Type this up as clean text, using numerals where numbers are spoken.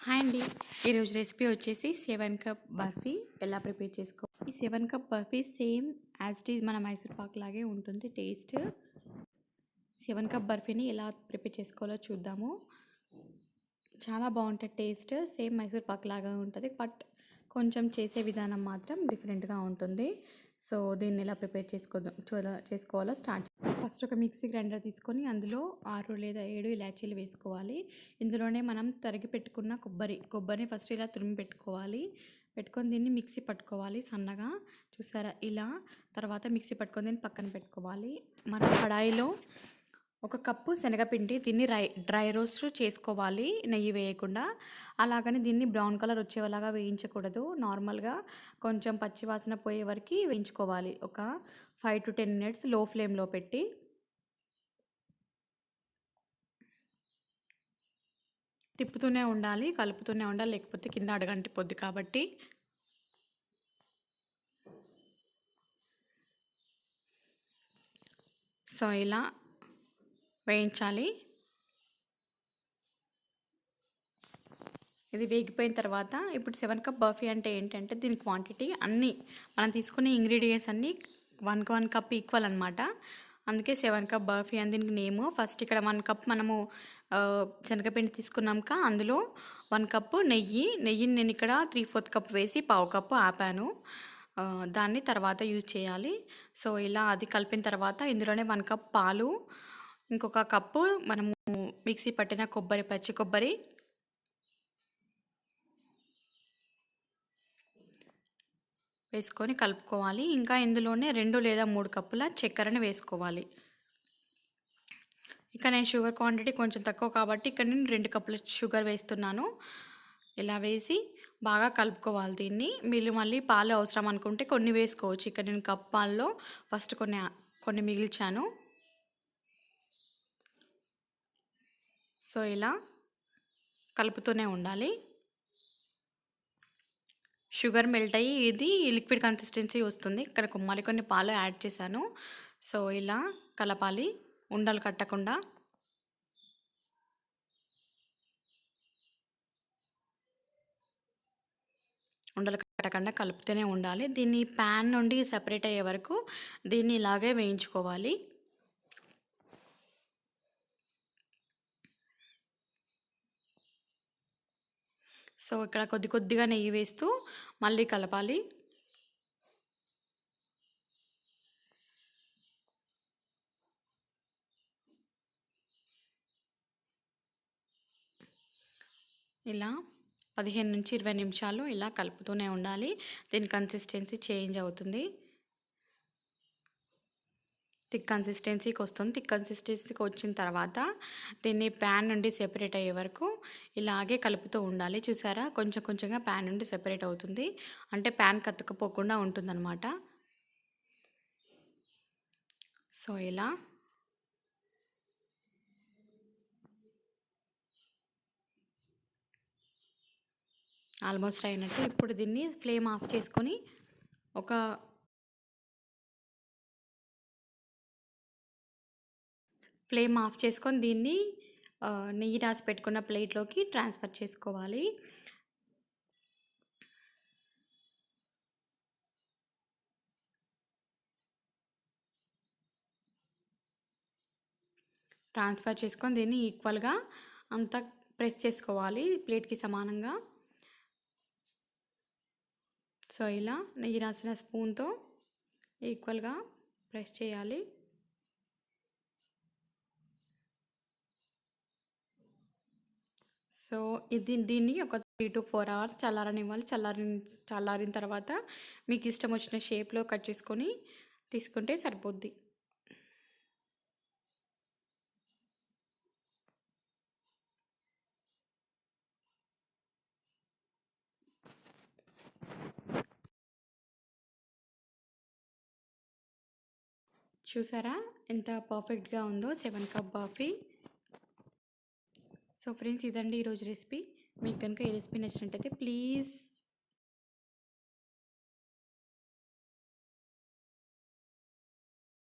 Hi అండి. ఈరోజు recipe వచ్చేసి 7 కప్ బర్ఫీ ఎలా ప్రిపేర్ చేసుకో. ఈ 7 cup barfi same as it is మన మైసూర్ పాక్ లాగే ఉంటుంది టేస్ట్. 7 కప్ బర్ఫీని ఎలా ప్రిపేర్ చేసుకోవాలో చూద్దాము. చాలా బాగుంటుంది టేస్ట్, సేమ్ మైసూర్ పాక్ లాగా ఉంటుంది, బట్ కొంచెం చేసే విధానం మాత్రం డిఫరెంట్గా ఉంటుంది. సో దీన్ని ఎలా ప్రిపేర్ చేసుకోవాలో స్టార్ట్. ఫస్ట్ ఒక మిక్సీ గ్రైండర్ తీసుకొని అందులో 6 లేదా 7 ఇలాచీలు వేసుకోవాలి. ఇందులోనే మనం తరిగి పెట్టుకున్న కొబ్బరిని ఫస్ట్ ఇలా తురిమి పెట్టుకొని దీన్ని మిక్సీ పట్టుకోవాలి సన్నగా. చూసారా ఇలా. తర్వాత మిక్సీ పట్టుకొని దీన్ని పక్కన పెట్టుకోవాలి. మన కడాయిలో 1 కప్పు శనగపిండి, దీన్ని డ్రై రోస్ట్ చేసుకోవాలి నెయ్యి వేయకుండా. అలాగని దీన్ని బ్రౌన్ కలర్ వచ్చేలాగా వేయించకూడదు, నార్మల్గా కొంచెం పచ్చివాసన పోయే వరకు వేయించుకోవాలి. ఒక 5 to 10 minutes లో ఫ్లేమ్లో పెట్టి తిప్పుతూనే ఉండాలి, కలుపుతూనే ఉండాలి, లేకపోతే కింద అడగంటిపోద్ది కాబట్టి. సో ఇలా వేయించాలి. ఇది వేగిపోయిన తర్వాత ఇప్పుడు 7 కప్ బర్ఫీ అంటే ఏంటంటే దీని క్వాంటిటీ అన్నీ మనం తీసుకునే ఇంగ్రీడియంట్స్ అన్నీ 1 కప్ ఈక్వల్ అనమాట. అందుకే 7 కప్ బర్ఫీ అని దీనికి నేము. ఫస్ట్ ఇక్కడ 1 కప్ మనము శనగపిండి తీసుకున్నాక అందులో 1 కప్పు నెయ్యిని నేను ఇక్కడ 3/4 కప్ వేసి 1/2 కప్పు ఆపాను. దాన్ని తర్వాత యూజ్ చేయాలి. సో ఇలా అది కలిపిన తర్వాత ఇందులోనే 1 కప్ పాలు, ఇంకొక కప్పు మనము మిక్సీ పట్టిన పచ్చి కొబ్బరి, వేసుకొని కలుపుకోవాలి. ఇంకా ఇందులోనే 2 లేదా 3 కప్పుల చక్కెరని వేసుకోవాలి. ఇక నేను షుగర్ క్వాంటిటీ కొంచెం తక్కువ కాబట్టి ఇక్కడ నేను 2 కప్పుల షుగర్ వేస్తున్నాను. ఇలా వేసి బాగా కలుపుకోవాలి దీన్ని. మీరు మళ్ళీ పాలు అవసరం అనుకుంటే కొన్ని వేసుకోవచ్చు. ఇక్కడ నేను కప్ పాలలో ఫస్ట్ కొన్ని మిగిల్చాను. సో ఇలా కలుపుతూనే ఉండాలి. షుగర్ మెల్ట్ అయ్యి ఇది లిక్విడ్ కన్సిస్టెన్సీ వస్తుంది. ఇక్కడ కొన్ని పాలు యాడ్ చేశాను. సో ఇలా కలపాలి ఉండలు కట్టకుండా. ఉండలు కట్టకుండా కలుపుతూనే ఉండాలి. దీన్ని ప్యాన్ నుండి సెపరేట్ అయ్యే వరకు దీన్ని ఇలాగే వేయించుకోవాలి. సో ఇక్కడ కొద్దిగా నెయ్యి వేస్తూ మళ్ళీ కలపాలి. ఇలా 15 నుంచి 20 నిమిషాలు ఇలా కలుపుతూనే ఉండాలి. దీని కన్సిస్టెన్సీ చేంజ్ అవుతుంది, థిక్ కన్సిస్టెన్సీకి వస్తుంది. థిక్ కన్సిస్టెన్సీకి వచ్చిన తర్వాత దీన్ని ప్యాన్ నుండి సెపరేట్ అయ్యే వరకు ఇలాగే కలుపుతూ ఉండాలి. చూసారా, కొంచెంగా ప్యాన్ నుండి సెపరేట్ అవుతుంది, అంటే ప్యాన్ కత్తుకుపోకుండా ఉంటుందన్నమాట. సో ఇలా ఆల్మోస్ట్ అయినట్టు. ఇప్పుడు దీన్ని ఫ్లేమ్ ఆఫ్ చేసుకొని దీన్ని నెయ్యి రాసి పెట్టుకున్న ప్లేట్లోకి ట్రాన్స్ఫర్ చేసుకోవాలి. ట్రాన్స్ఫర్ చేసుకొని దీన్ని ఈక్వల్గా అంతా ప్రెస్ చేసుకోవాలి ప్లేట్కి సమానంగా. సో ఇలా నెయ్యి రాసిన స్పూన్తో ఈక్వల్గా ప్రెస్ చేయాలి. సో దీన్ని ఒక 3 to 4 hours చల్లారనివ్వాలి. చల్లారిన తర్వాత మీకు ఇష్టం వచ్చిన షేప్లో కట్ చేసుకొని తీసుకుంటే సరిపోద్ది. చూసారా ఎంత పర్ఫెక్ట్గా ఉందో 7 కప్ బర్ఫీ. సో ఫ్రెండ్స్, ఇదండి ఈరోజు రెసిపీ. మీకు కనుక ఈ రెసిపీ నచ్చినట్టయితే ప్లీజ్